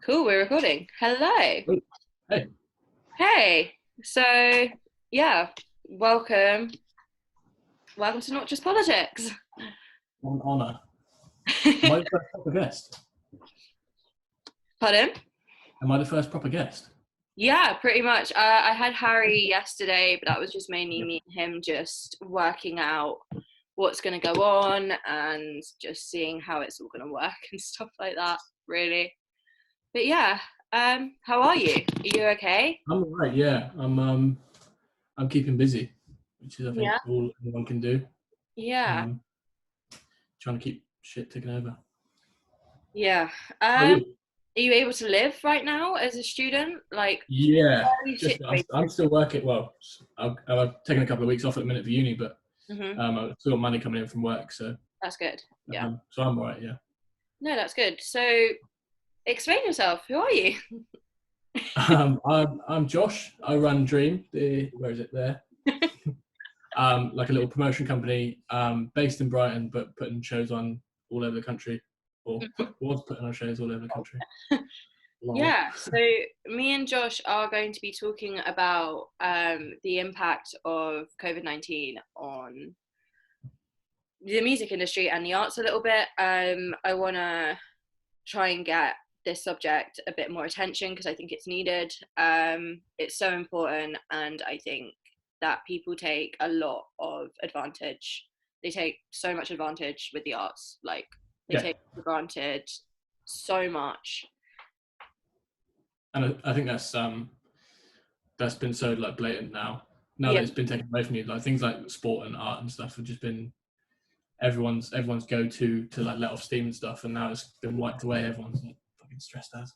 Cool, we're recording. Hello. Oh, hey, Hey. So, yeah, welcome. Welcome to Not Just Politics. what an honour. Am I the first proper guest? Pardon? Am I the first proper guest? Yeah, pretty much. I had Harry yesterday, but that was just mainly Yep. me and him just working out what's going to go on and just seeing how it's all going to work and stuff like that, really. But yeah, how are you? Are you okay? I'm all right. Yeah, I'm keeping busy, which is I think Yeah. all anyone can do. Yeah. Um, Trying to keep shit ticking over. Yeah. How are Are you? you able to live right now as a student? Like, Yeah, how are you just I'm situated? still working. Well, I've taken a couple of weeks off at the minute for uni, but Hmm. I've still got money coming in from work, so That's good. Yeah. so I'm all right. Yeah. No, that's good. So, explain yourself. Who are you? I'm Josh. I run Dreeem. Where is it there? Like a little promotion company based in Brighton, but putting shows on all over the country, or was putting on shows all over the country. Lol. Yeah. So, me and Josh are going to be talking about the impact of COVID-19 on the music industry and the arts a little bit. I want to try and get this subject a bit more attention because I think it's needed. It's so important, and I think that people take a lot of advantage. They take so much advantage with the arts, like they Yeah, take for granted so much. and I think that's been so like blatant now. Now Yeah, that it's been taken away from you, like things like sport and art and stuff have just been everyone's go to like let off steam and stuff, and now it's been wiped away. Everyone's like fucking stressed out.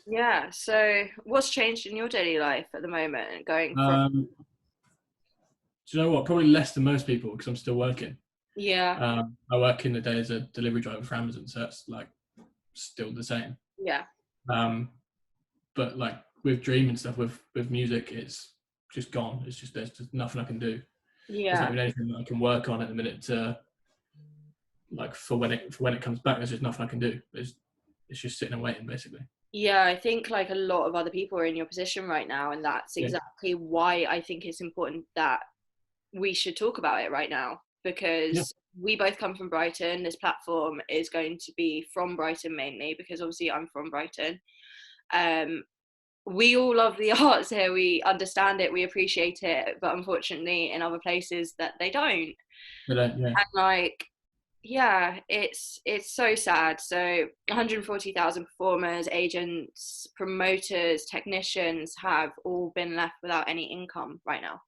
yeah. So, what's changed in your daily life at the moment? Going from Do you know what? Probably less than most people because I'm still working. yeah, I work in the day as a delivery driver for Amazon, so that's like still the same. yeah, Um, but like with Dream and stuff, with music, it's just gone. It's just there's just nothing I can do. There's not yeah. even anything that I can work on at the minute to like for when it comes back. There's just nothing I can do. It's just sitting and waiting basically. Yeah, I think like a lot of other people are in your position right now, and that's Yeah, exactly why I think it's important that we should talk about it right now yeah, because we both come from Brighton. This platform is going to be from Brighton mainly because obviously I'm from Brighton. Um, we all love the arts here. We understand it, we appreciate it, but unfortunately, in other places that they don't. but yeah, And like, yeah, it's so sad. So 140,000 performers, agents, promoters, technicians have all been left without any income right now,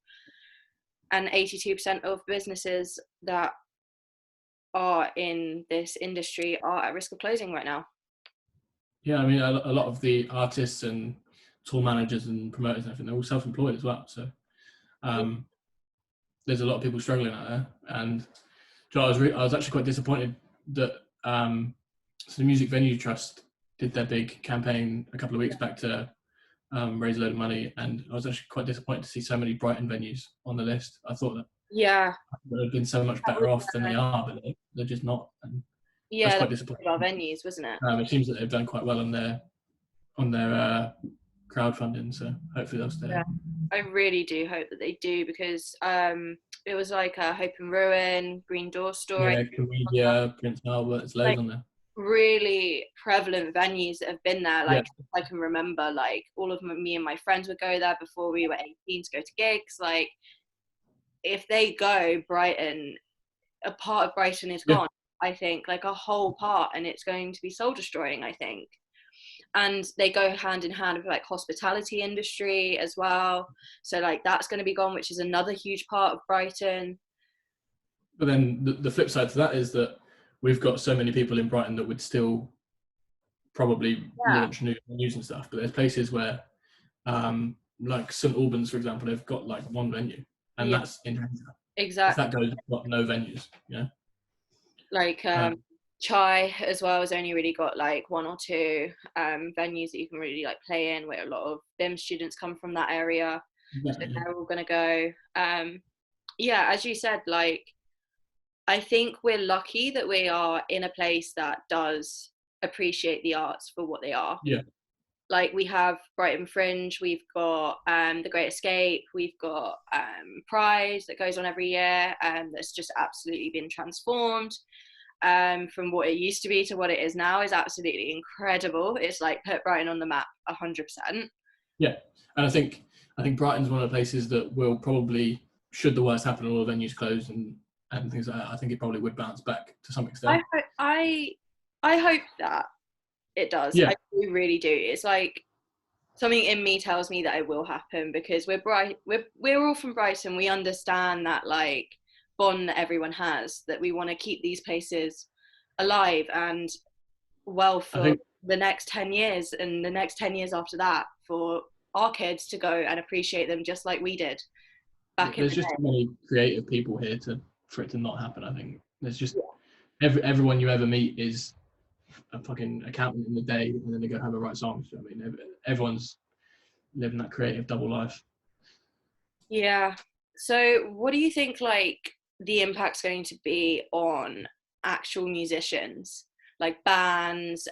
and 82% of businesses that are in this industry are at risk of closing right now. yeah. I mean, a lot of the artists and tour managers and promoters, I think they're all self-employed as well. So um, there's a lot of people struggling out there, and so I was actually quite disappointed that so the Music Venue Trust did their big campaign a couple of weeks back to raise a load of money, and I was actually quite disappointed to see so many Brighton venues on the list. I thought that Yeah, would have been so much that better was, off than they are, but they're just not, and that's yeah, that quite disappointing. was our venues, wasn't it? It seems that they've done quite well on their crowdfunding, so hopefully they'll stay. Yeah, I really do hope that they do because it was like a Hope and Ruin, Green Door Story, Yeah, Comedia, Prince Albert, there's loads like on there. really prevalent venues that have been there. Yeah, Like I can remember, like all of me and my friends would go there before we were 18 to go to gigs. Like if they go, Brighton, a part of Brighton is yeah. gone. I think like a whole part, and it's going to be soul destroying. I think, and they go hand in hand with like hospitality industry as well. So like that's going to be gone, which is another huge part of Brighton. But then the flip side to that is that we've got so many people in Brighton that would still probably Yeah, launch new venues and stuff. But there's places where, like St Albans, for example, they've got like one venue, and yeah, that's in Transit. If exactly. that goes, they've got no venues. Yeah. Like Chai as well has only really got like one or two venues that you can really like play in, where a lot of BIM students come from that area, so Exactly. they're all gonna go. Yeah, as you said, like I think we're lucky that we are in a place that does appreciate the arts for what they are. Yeah. Like, we have Brighton Fringe, we've got The Great Escape, we've got Pride that goes on every year, that's just absolutely been transformed from what it used to be to what it is now. Is absolutely incredible. It's like put Brighton on the map 100%. Yeah, and I think Brighton's one of the places that will probably, should the worst happen, all the venues close and things like that, I think it probably would bounce back to some extent. I hope that it does. Yeah, I really do. It's like something in me tells me that it will happen, because we're all from Brighton. We understand that like bond that everyone has, that we want to keep these places alive and well I for think the next 10 years and the next 10 years after that, for our kids to go and appreciate them just like we did back in there's the just day. too many creative people here for it to not happen. I think there's just everyone you ever meet is a fucking accountant in the day, and then they go have a write songs. I mean, everyone's living that creative double life. Yeah. So what do you think like the impact's going to be on actual musicians, like bands,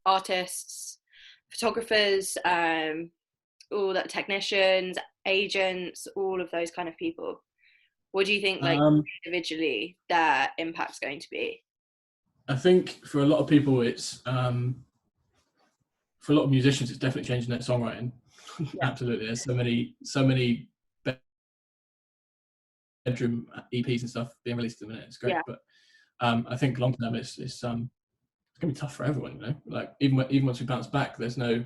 artists, photographers, all that, technicians, agents, all of those kind of people? What do you think like Um, individually their impact's going to be? I think for a lot of people, it's for a lot of musicians, it's definitely changing their songwriting. Yeah. Absolutely, there's so many bedroom EPs and stuff being released at the minute. It's great, Yeah. but I think long term, it's gonna be tough for everyone. You know, like even once we bounce back, there's no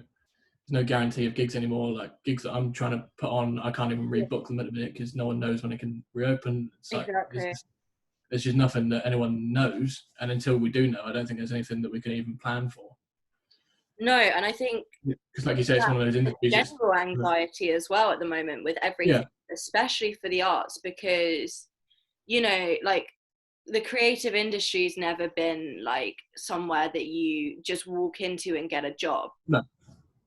guarantee of gigs anymore. Like gigs that I'm trying to put on, I can't even rebook them at the minute because no one knows when it can reopen. It's like Exactly. there's just nothing that anyone knows, and until we do know, I don't think there's anything that we can even plan for. No, and I think Because, like you say, it's one of those industries. general anxiety as well at the moment with everything, Yeah, especially for the arts, because like the creative industry's never been like somewhere that you just walk into and get a job. no,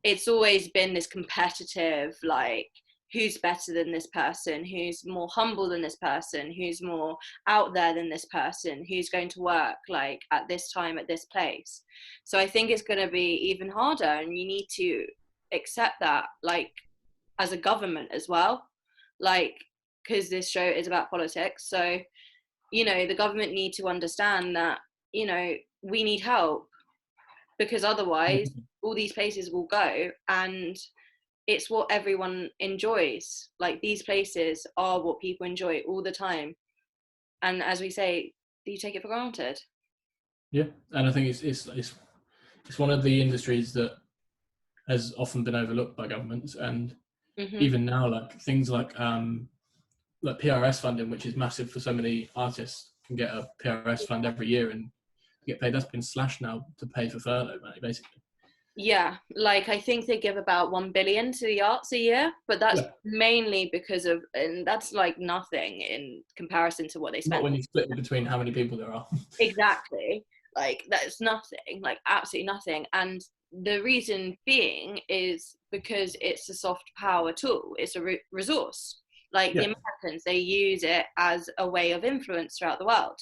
It's always been this competitive, like, who's better than this person, who's more humble than this person, who's more out there than this person, who's going to work like at this time at this place. So I think it's going to be even harder, and you need to accept that, like, as a government as well, like, because this show is about politics. So the government need to understand that we need help, because otherwise all these places will go, and it's what everyone enjoys. Like, these places are what people enjoy all the time, and as we say, you take it for granted. yeah, and I think it's one of the industries that has often been overlooked by governments, and even now, like things like PRS funding, which is massive for so many artists, can get a PRS fund every year and get paid. That's been slashed now to pay for furlough money, basically. Yeah, like I think they give about 1 billion to the arts a year, but that's mainly because of, and that's like nothing in comparison to what they spend. Not when you split it between how many people there are. Exactly. Like, that's nothing, like absolutely nothing. And the reason being is because it's a soft power tool. It's a resource. Like, the Americans, they use it as a way of influence throughout the world.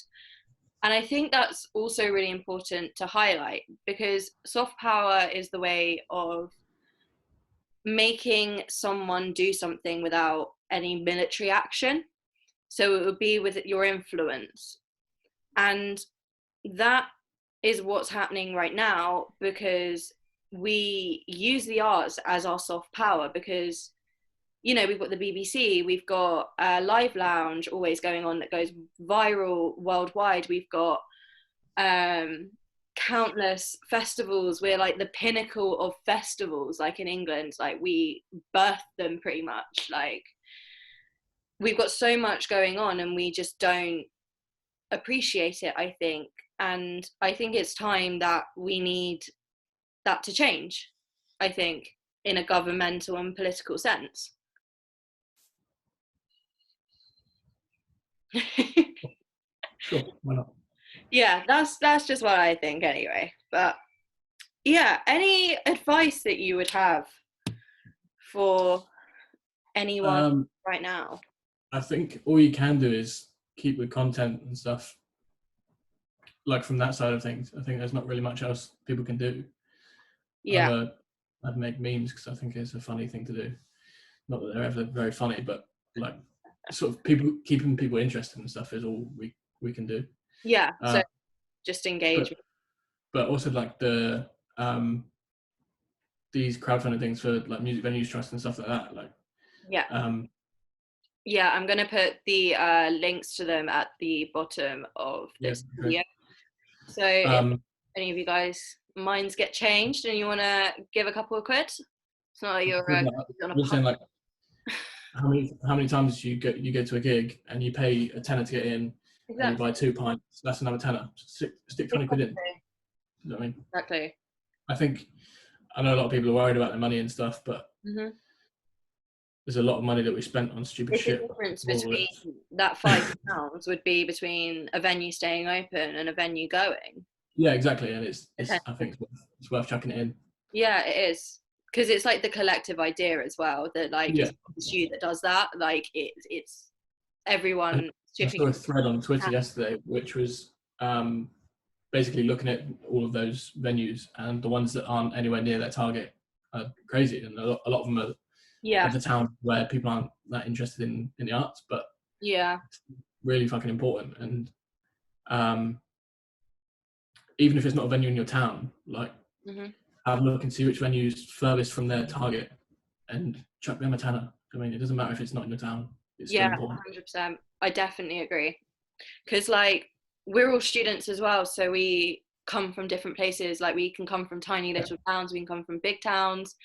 And I think that's also really important to highlight, because soft power is the way of making someone do something without any military action. So it would be with your influence. And that is what's happening right now, because we use the arts as our soft power, because we've got the BBC, we've got Live Lounge always going on that goes viral worldwide. We've got countless festivals. We're like the pinnacle of festivals, like in England, like we birthed them pretty much. Like, we've got so much going on and we just don't appreciate it, I think. And I think it's time that we need that to change, I think, in a governmental and political sense. Sure, why not? Yeah, that's just what I think anyway. But yeah, any advice that you would have for anyone right now? I think all you can do is keep the content and stuff like from that side of things, I think there's not really much else people can do. Yeah. I'd make memes because I think it's a funny thing to do. Not that they're ever very funny, but like sort of keeping people interested and stuff is all we can do. Yeah. So Uh, just engage. but also like these crowdfunding things for like music venues trust and stuff like that. Like Yeah. Yeah, I'm going to put the links to them at the bottom of this video. So if any of you guys minds get changed and you want to give a couple of quid, it's not like you're on a I'm saying, like, how many times you go to a gig and you pay a tenner to get in, exactly, and you buy 2 pints, that's another tenner. Stick 20 quid in. You know what I mean? Exactly. I know a lot of people are worried about their money and stuff, but there's a lot of money that we spent on stupid shit. The difference between that £5 would be between a venue staying open and a venue going. Yeah, exactly, and it's I think it's worth chucking it in. Yeah, it is, because it's like the collective idea as well that like it's you that does that. Like it's everyone. I saw a thread on Twitter yesterday, which was basically looking at all of those venues, and the ones that aren't anywhere near their target are crazy, and a lot of them are the town where people aren't that interested in the arts, but it's really fucking important. And even if it's not a venue in your town, like have a look and see which venue's furthest from their target and chuck them a tenner. I mean, it doesn't matter if it's not in your town, it's still important. 100%. I definitely agree, because like we're all students as well, so we come from different places. Like we can come from tiny little towns, we can come from big towns,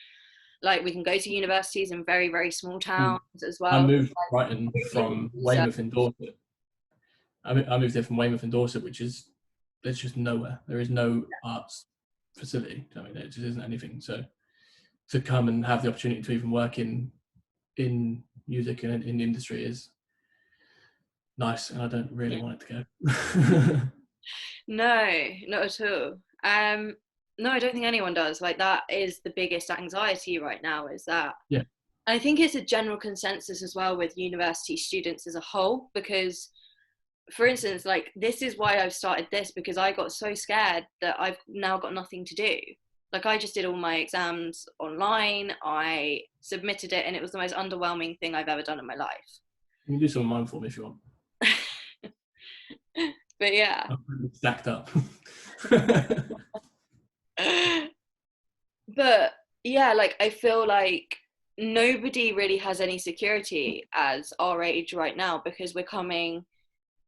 like we can go to universities in very, very small towns as well. I moved Brighton from Weymouth in Dorset. I moved there from Weymouth in Dorset, which is, there's just nowhere. There is no arts facility. I mean, there just isn't anything. So to come and have the opportunity to even work in music and in the industry is nice, and I don't really want it to go. No, not at all. No, I don't think anyone does. Like that is the biggest anxiety right now, is that. Yeah. I think it's a general consensus as well with university students as a whole, because for instance, like this is why I've started this, because I got so scared that I've now got nothing to do. Like I just did all my exams online, I submitted it, and it was the most underwhelming thing I've ever done in my life. You can do some of mine for me if you want. But yeah. I'm stacked up. But yeah, like I feel like nobody really has any security as our age right now, because we're coming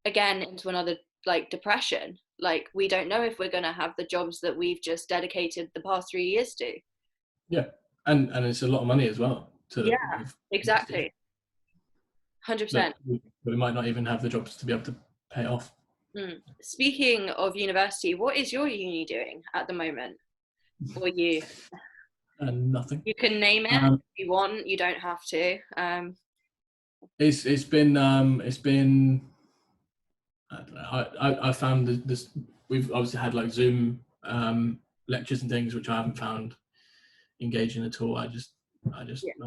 again into another like depression. Like we don't know if we're going to have the jobs that we've just dedicated the past 3 years to. Yeah, and it's a lot of money as well. Exactly. 100%. We might not even have the jobs to be able to pay off. Speaking of university, what is your uni doing at the moment? Or you? Nothing. You can name it if you want. You don't have to. It's been I don't know. I found this. We've obviously had like Zoom lectures and things, which I haven't found engaging at all. I'm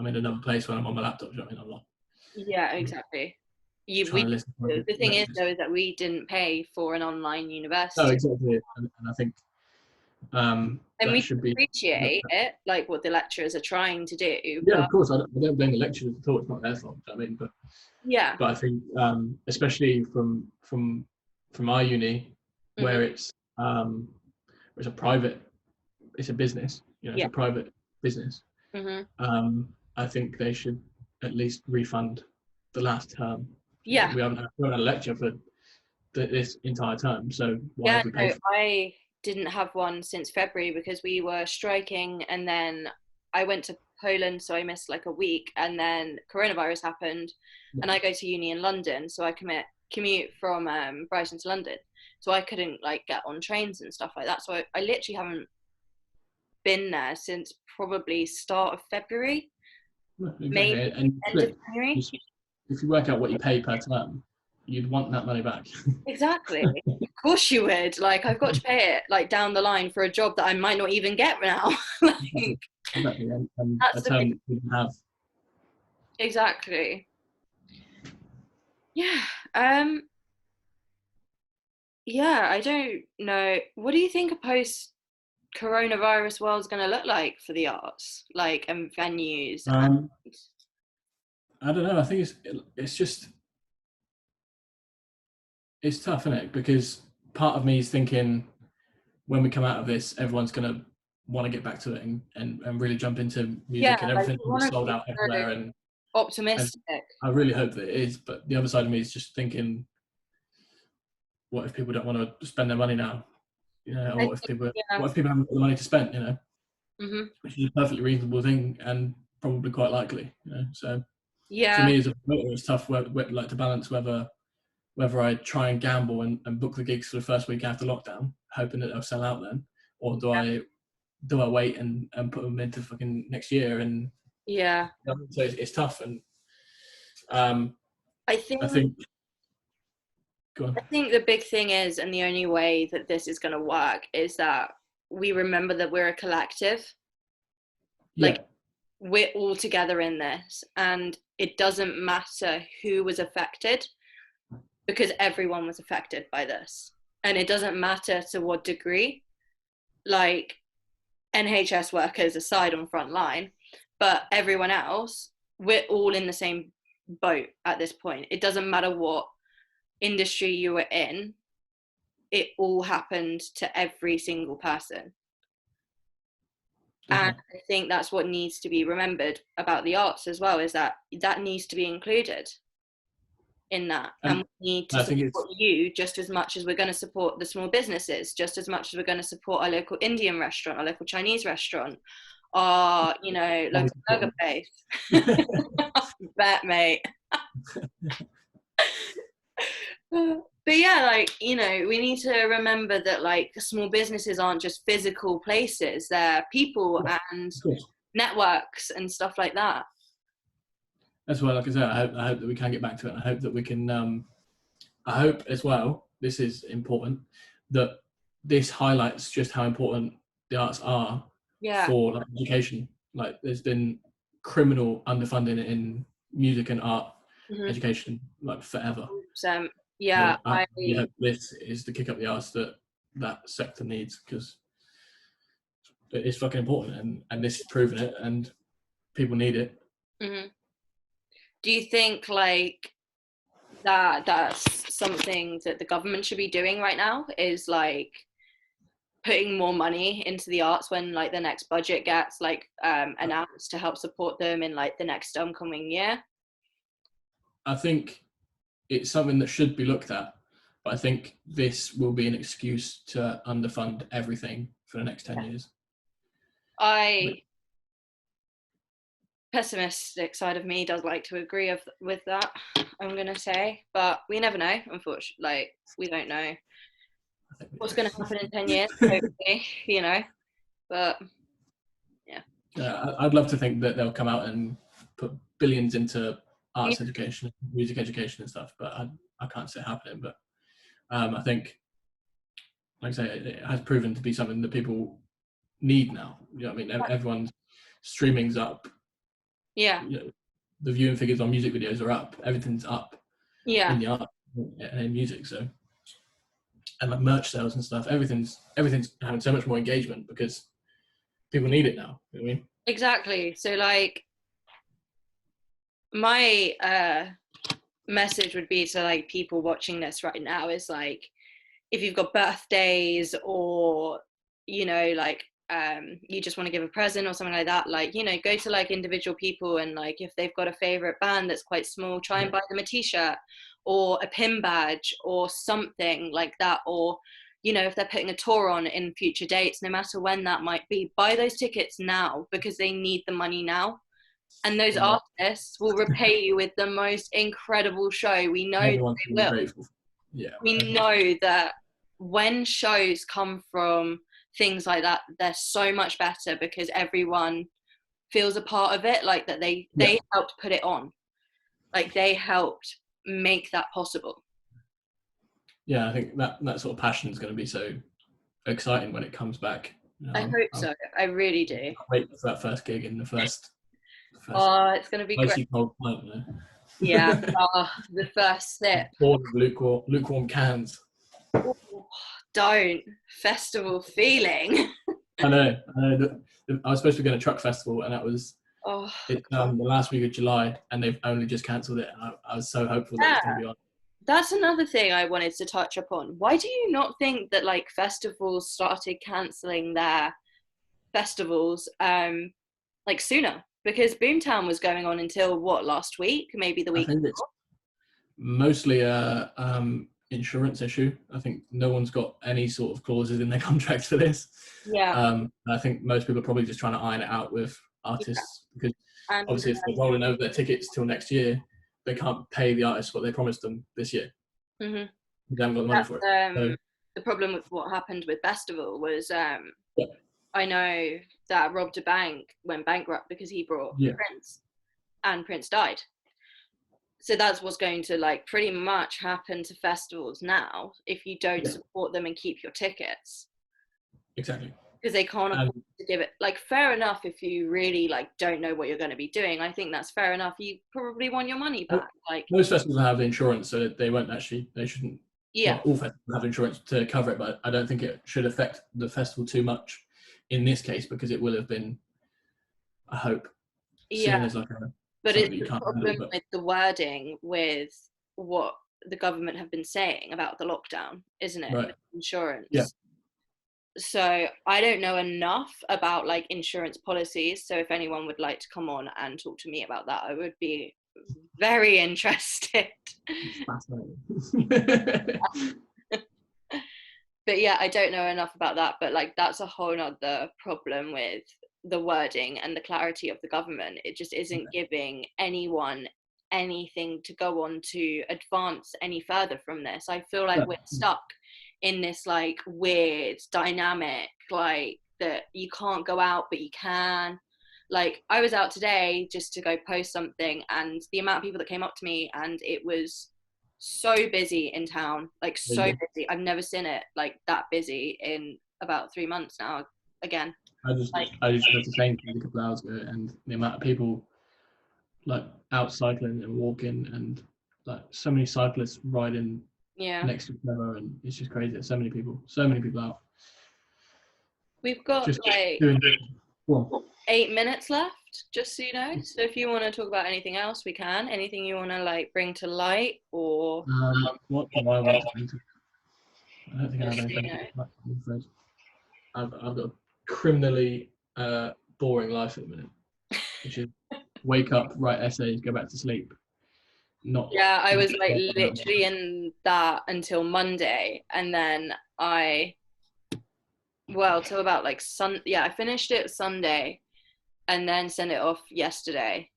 in another place when I'm on my laptop. You know what I mean? I'm not. Yeah, exactly. The thing is, though, is that we didn't pay for an online university. No, exactly, and I think and we appreciate it, like what the lecturers are trying to do. Yeah, of course. I don't blame the lecturers at all. It's not their fault. I mean, but I think especially from our uni, where it's a private, it's a business. You know, it's a private business. I think they should at least refund the last term. Yeah, we haven't had a lecture for this entire term, so why have we paid for it? I didn't have one since February because we were striking, and then I went to Poland, so I missed like a week, and then coronavirus happened, and I go to uni in London, so I commute from Brighton to London, so I couldn't like get on trains and stuff like that, so I literally haven't been there since probably start of February. Exactly. Maybe end of January. If you work out what you pay per term, you'd want that money back. Exactly. Of course you would. Like I've got to pay it like down the line for a job that I might not even get now. Exactly. And that's a term we didn't have. Exactly. Yeah. yeah, I don't know. What do you think a post coronavirus world's going to look like for the arts, like, and venues? And Um, I don't know. I think it's just it's tough, isn't it? Because part of me is thinking when we come out of this, everyone's going to want to get back to it and really jump into yeah, music, and I everything's want to sold be out so everywhere. And optimistic. I really hope that it is. But the other side of me is just thinking, what if people don't want to spend their money now? You know, or I what if think, people yeah. what if people haven't got the money to spend? You know, Hmm. which is a perfectly reasonable thing and probably quite likely. You know, so for Yeah, me as a promoter, it's tough like to balance whether I try and gamble and book the gigs for the first week after lockdown, hoping that they'll sell out then, or do I wait and put them into fucking next year? And yeah. so it's tough. And um, I I think think, go on. I think the big thing is, and the only way that this is going to work is that we remember that we're a collective. Yeah, Like, we're all together in this, and it doesn't matter who was affected because everyone was affected by this. And it doesn't matter to what degree, like NHS workers aside on front line, but everyone else, we're all in the same boat at this point. It doesn't matter what industry you were in, it all happened to every single person. And definitely. I think that's what needs to be remembered about the arts as well, is that that needs to be included in that. And And we need to I think it's support you just as much as we're going to support the small businesses, just as much as we're going to support our local Indian restaurant, our local Chinese restaurant, our, always local burger important. place. Bet, mate. But yeah, like, we need to remember that, like, small businesses aren't just physical places, they're people Yeah, and of course. networks and stuff like that. That's why, like I said, I hope that we can get back to it. And I hope that we can. I hope as well. This is important that this highlights just how important the arts are Yeah. for like education. Like, there's been criminal underfunding in music and art Hmm. education like forever. Yeah, So I really hope this is the kick up the arse that that sector needs, because it is fucking important, and this is proving it, and people need it. mhm. Do you think, like, that's something that the government should be doing right now, is like putting more money into the arts when, like, the next budget gets, like, announced to help support them in, like, the next oncoming year? I think it's something that should be looked at, but I think this will be an excuse to underfund everything for the next 10 years. But I Pessimistic side of me does like to agree with that, I'm gonna say, but we never know. Unfortunately, like, we don't know I think we what's going to happen in 10 years, do. hopefully, but yeah. I'd love to think that they'll come out and put billions into Yeah, arts education, music education, and stuff, but I can't see it happening. But I think, like I say, it has proven to be something that people need now. You know what I mean? Everyone's streaming's up. yeah, You know, the viewing figures on music videos are up. Everything's up yeah, in the art and in music. So, and like merch sales and stuff, everything's having so much more engagement because people need it now. You know what I mean? exactly. So, like, my message would be to, like, people watching this right now is, like, if you've got birthdays, or like, you just want to give a present or something like that, like, go to, like, individual people, and, like, if they've got a favorite band that's quite small, try and Yeah. buy them a t-shirt or a pin badge or something like that. Or if they're putting a tour on in future dates, no matter when that might be, buy those tickets now because they need the money now. And those Yeah. artists will repay you with the most incredible show. We know that Everyone's they really will. grateful. Yeah. We know that when shows come from things like that, they're so much better because everyone feels a part of it, like that they Yeah. helped put it on, like they helped make that possible. Yeah, I think that sort of passion is going to be so exciting when it comes back. I hope so. I really do. Can't wait for that first gig in the first Oh, it's going to be great. icy cold pint, you know, Yeah. Oh, the first sip. full of lukewarm cans. Oh, don't. Festival feeling. I know. I was supposed to be going to Truck Festival, and that was Oh, the last week of July, and they've only just cancelled it. And I was so hopeful that it was yeah. going to be on. That's another thing I wanted to touch upon. Why do you not think that like festivals started cancelling their festivals like sooner? Because Boomtown was going on until what, last week? Maybe the I week think it's mostly a insurance issue. I think no one's got any sort of clauses in their contracts for this. yeah. I think most people are probably just trying to iron it out with Yeah. artists, because And obviously if they're rolling over their tickets till next year, they can't pay the artists what they promised them this year. mm-hmm. They haven't got the money for it. So, The problem with what happened with Festival was yeah. I know that robbed a bank, went bankrupt because he brought Prince, and Prince died. So that's what's going to like pretty much happen to festivals now if you don't support them and keep your tickets. Exactly. Because they can't afford to give it. Like, fair enough if you really like don't know what you're going to be doing. I think that's fair enough. You probably want your money back. Like most festivals have insurance, so they won't actually. They shouldn't. Yeah. Well, all festivals have insurance to cover it, but I don't think it should affect the festival too much in this case, because it will have been, I hope, seen as like a. But it's the problem with the wording with what the government have been saying about the lockdown, isn't it? Right. With insurance. Yeah. So I don't know enough about like insurance policies. So if anyone would like to come on and talk to me about that, I would be very interested. But yeah, I don't know enough about that. But like that's a whole nother problem with the wording and the clarity of the government. It just isn't giving anyone anything to go on to advance any further from this. I feel like we're stuck in this like weird dynamic, like that you can't go out but you can. Like I was out today just to go post something, and the amount of people that came up to me, and it was so busy in town, like so busy. I've never seen it like that busy in about 3 months now again. I just got to Sainsbury's a couple of hours ago, and the amount of people like out cycling and walking, and like so many cyclists riding next to each other, and it's just crazy. There's so many people out. We've got just like 8 minutes left, just so you know. So if you want to talk about anything else, we can. Anything you want to like bring to light, or what do I want to bring to? I don't think I have anything. I've got a criminally boring life at the minute, which is wake up, write essays, go back to sleep. I was like literally in that until Monday, and then till about like I finished it Sunday, and then sent it off yesterday,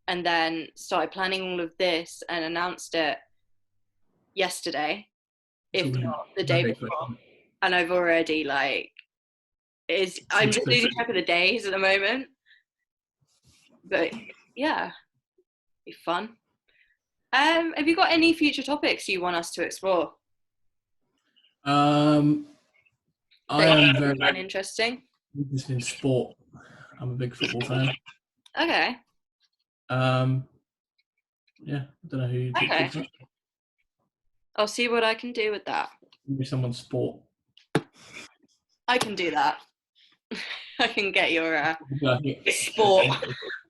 and then started planning all of this and announced it yesterday, if not the day before. And I've already like I'm just losing track of the days at the moment. But yeah, be fun. Have you got any future topics you want us to explore? I am very interesting. interested in sport. I'm a big football fan. Okay. Yeah, I don't know who you talk to. I'll see what I can do with that. Maybe someone's sport. I can do that. I can get your sport.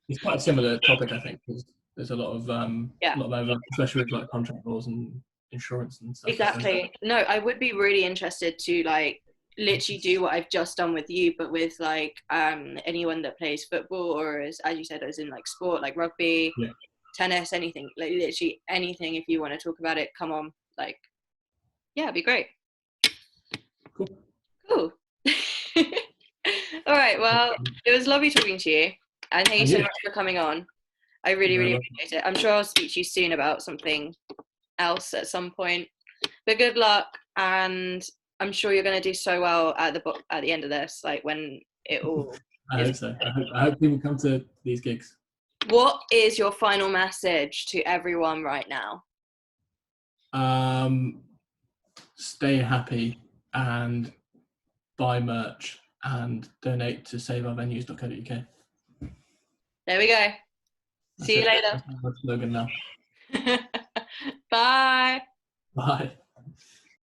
It's quite a similar topic, I think, because there's a lot of overlap, especially with like contract laws and insurance and stuff. Exactly. No, I would be really interested to like literally do what I've just done with you, but with like anyone that plays football, or as you said, as in like sport, like rugby, tennis, anything, like literally anything. If you want to talk about it, come on. Like, yeah, it'd be great. Cool. All right. Well, it was lovely talking to you, and thank you so much for coming on. I really, really appreciate it. I'm sure I'll speak to you soon about something else at some point. But good luck, and I'm sure you're going to do so well at the end of this, like when it all. I hope so. I hope people come to these gigs. What is your final message to everyone right now? Stay happy and buy merch and donate to saveourvenues.co.uk. There we go. See you later. That's my slogan now. Bye. Bye.